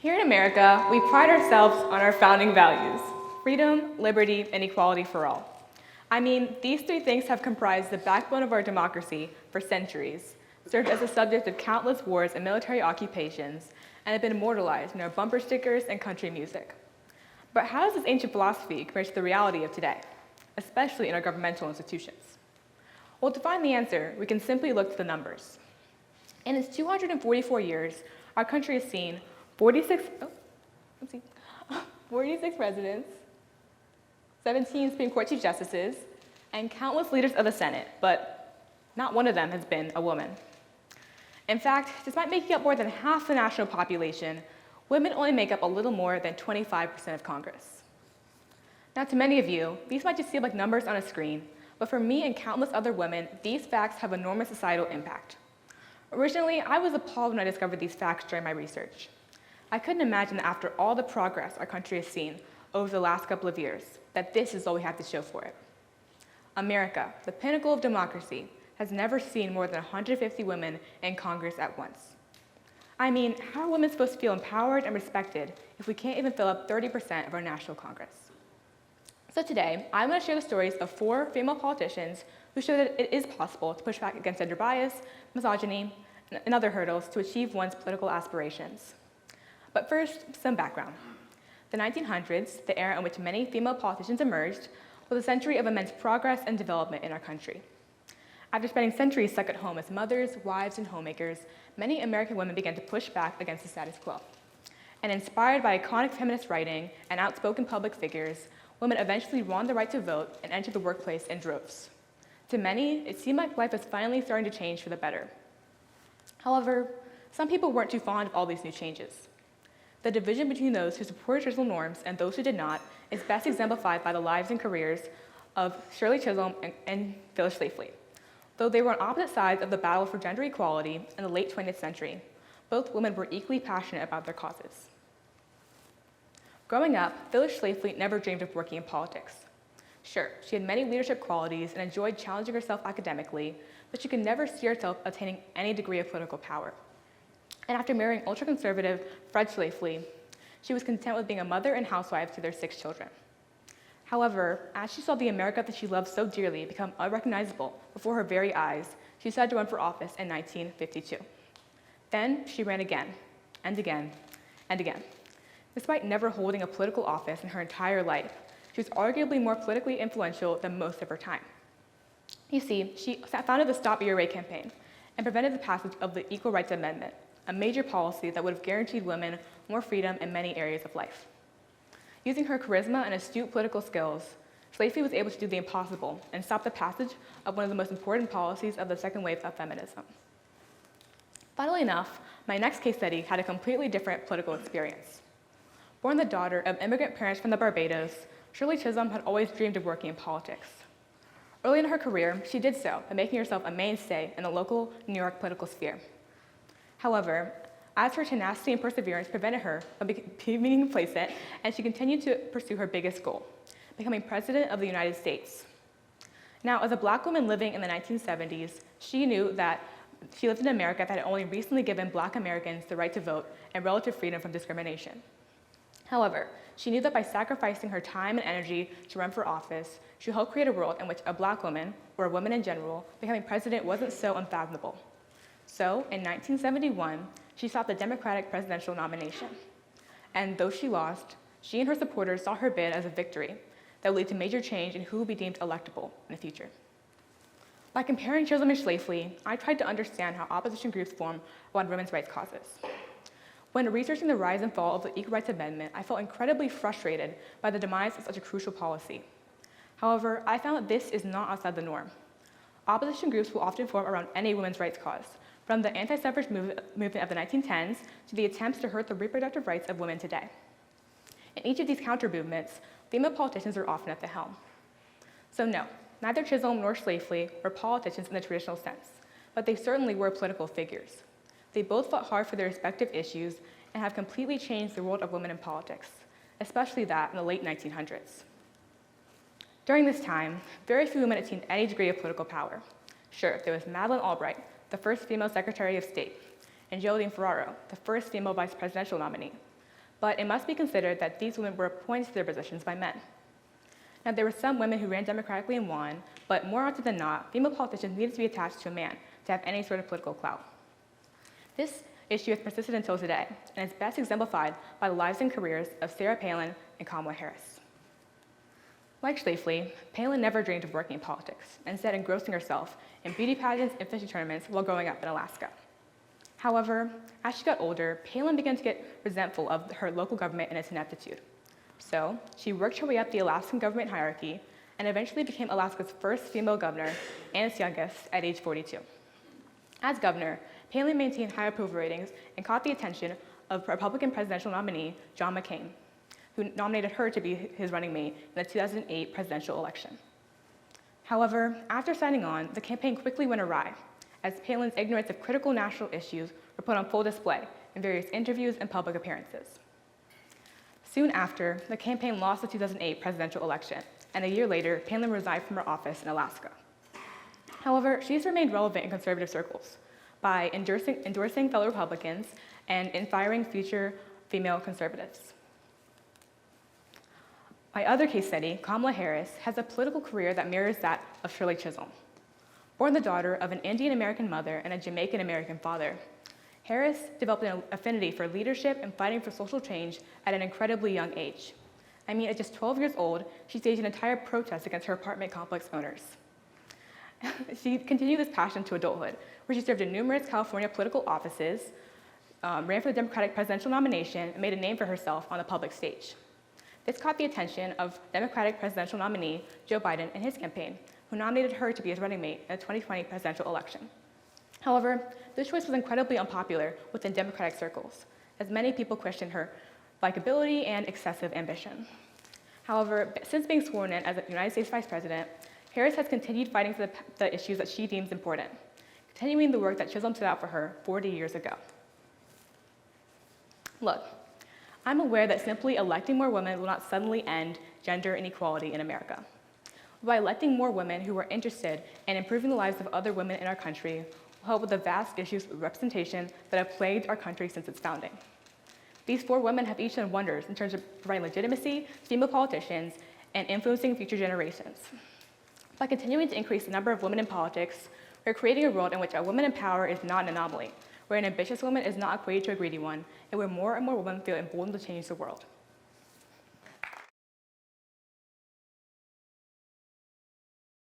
Here in America, we pride ourselves on our founding values: freedom, liberty, and equality for all. I mean, these three things have comprised the backbone of our democracy for centuries, served as the subject of countless wars and military occupations, and have been immortalized in our bumper stickers and country music. But how does this ancient philosophy compare to the reality of today, especially in our governmental institutions? Well, to find the answer, we can simply look to the numbers. In its 244 years, our country has seen 46 presidents, 17 Supreme Court Chief Justices, and countless leaders of the Senate, but not one of them has been a woman. In fact, despite making up more than half the national population, women only make up a little more than 25% of Congress. Now, to many of you, these might just seem like numbers on a screen, but for me and countless other women, these facts have enormous societal impact. Originally, I was appalled when I discovered these facts during my research. I couldn't imagine that after all the progress our country has seen over the last couple of years, that this is all we have to show for it. America, the pinnacle of democracy, has never seen more than 150 women in Congress at once. I mean, how are women supposed to feel empowered and respected if we can't even fill up 30% of our national Congress? So today, I'm going to share the stories of 4 female politicians who show that it is possible to push back against gender bias, misogyny, and other hurdles to achieve one's political aspirations. But first, some background. The 1900s, the era in which many female politicians emerged, was a century of immense progress and development in our country. After spending centuries stuck at home as mothers, wives, and homemakers, many American women began to push back against the status quo. And inspired by iconic feminist writing and outspoken public figures, women eventually won the right to vote and entered the workplace in droves. To many, it seemed like life was finally starting to change for the better. However, some people weren't too fond of all these new changes. The division between those who supported traditional norms and those who did not is best exemplified by the lives and careers of Shirley Chisholm and Phyllis Schlafly. Though they were on opposite sides of the battle for gender equality in the late 20th century, both women were equally passionate about their causes. Growing up, Phyllis Schlafly never dreamed of working in politics. Sure, she had many leadership qualities and enjoyed challenging herself academically, but she could never see herself attaining any degree of political power. And after marrying ultra-conservative Fred Schlafly, she was content with being a mother and housewife to their 6 children. However, as she saw the America that she loved so dearly become unrecognizable before her very eyes, she decided to run for office in 1952. Then she ran again, and again, and again. Despite never holding a political office in her entire life, she was arguably more politically influential than most of her time. You see, she founded the Stop ERA campaign and prevented the passage of the Equal Rights Amendment, a major policy that would have guaranteed women more freedom in many areas of life. Using her charisma and astute political skills, Schlafly was able to do the impossible and stop the passage of one of the most important policies of the second wave of feminism. Funnily enough, my next case study had a completely different political experience. Born the daughter of immigrant parents from the Barbados, Shirley Chisholm had always dreamed of working in politics. Early in her career, she did so by making herself a mainstay in the local New York political sphere. However, as her tenacity and perseverance prevented her from being complacent, and she continued to pursue her biggest goal, becoming President of the United States. Now, as a Black woman living in the 1970s, she knew that she lived in America that had only recently given Black Americans the right to vote and relative freedom from discrimination. However, she knew that by sacrificing her time and energy to run for office, she helped create a world in which a Black woman, or a woman in general, becoming president wasn't so unfathomable. So, in 1971, she sought the Democratic presidential nomination. And though she lost, she and her supporters saw her bid as a victory that would lead to major change in who would be deemed electable in the future. By comparing Chisholm and Schlafly, I tried to understand how opposition groups form around women's rights causes. When researching the rise and fall of the Equal Rights Amendment, I felt incredibly frustrated by the demise of such a crucial policy. However, I found that this is not outside the norm. Opposition groups will often form around any women's rights cause, from the anti-suffrage movement of the 1910s to the attempts to hurt the reproductive rights of women today. In each of these counter-movements, female politicians are often at the helm. So no, neither Chisholm nor Schlafly were politicians in the traditional sense, but they certainly were political figures. They both fought hard for their respective issues and have completely changed the world of women in politics, especially that in the late 1900s. During this time, very few women attained any degree of political power. Sure, there was Madeleine Albright, the first female Secretary of State, and Geraldine Ferraro, the first female vice presidential nominee. but it must be considered that these women were appointed to their positions by men. Now, there were some women who ran democratically and won, but more often than not, female politicians needed to be attached to a man to have any sort of political clout. This issue has persisted until today, and is best exemplified by the lives and careers of Sarah Palin and Kamala Harris. Like Schlafly, Palin never dreamed of working in politics, instead engrossing herself in beauty pageants and fishing tournaments while growing up in Alaska. However, as she got older, Palin began to get resentful of her local government and its ineptitude. So, she worked her way up the Alaskan government hierarchy and eventually became Alaska's first female governor and its youngest at age 42. As governor, Palin maintained high approval ratings and caught the attention of Republican presidential nominee John McCain, who nominated her to be his running mate in the 2008 presidential election. However, after signing on, the campaign quickly went awry, as Palin's ignorance of critical national issues were put on full display in various interviews and public appearances. Soon after, the campaign lost the 2008 presidential election, and a year later, Palin resigned from her office in Alaska. However, she's remained relevant in conservative circles by endorsing fellow Republicans and inspiring future female conservatives. My other case study, Kamala Harris, has a political career that mirrors that of Shirley Chisholm. Born the daughter of an Indian-American mother and a Jamaican-American father, Harris developed an affinity for leadership and fighting for social change at an incredibly young age. I mean, at just 12 years old, she staged an entire protest against her apartment complex owners. She continued this passion to adulthood, where she served in numerous California political offices, ran for the Democratic presidential nomination, and made a name for herself on the public stage. This caught the attention of Democratic presidential nominee Joe Biden and his campaign, who nominated her to be his running mate in the 2020 presidential election. However, this choice was incredibly unpopular within Democratic circles, as many people questioned her likability and excessive ambition. However, since being sworn in as the United States Vice President, Harris has continued fighting for the issues that she deems important, continuing the work that Chisholm set out for her 40 years ago. Look, I'm aware that simply electing more women will not suddenly end gender inequality in America. By electing more women who are interested in improving the lives of other women in our country will help with the vast issues of representation that have plagued our country since its founding. These 4 women have each done wonders in terms of providing legitimacy to female politicians and influencing future generations. By continuing to increase the number of women in politics, we're creating a world in which a woman in power is not an anomaly, where an ambitious woman is not equated to a greedy one, and where more and more women feel emboldened to change the world.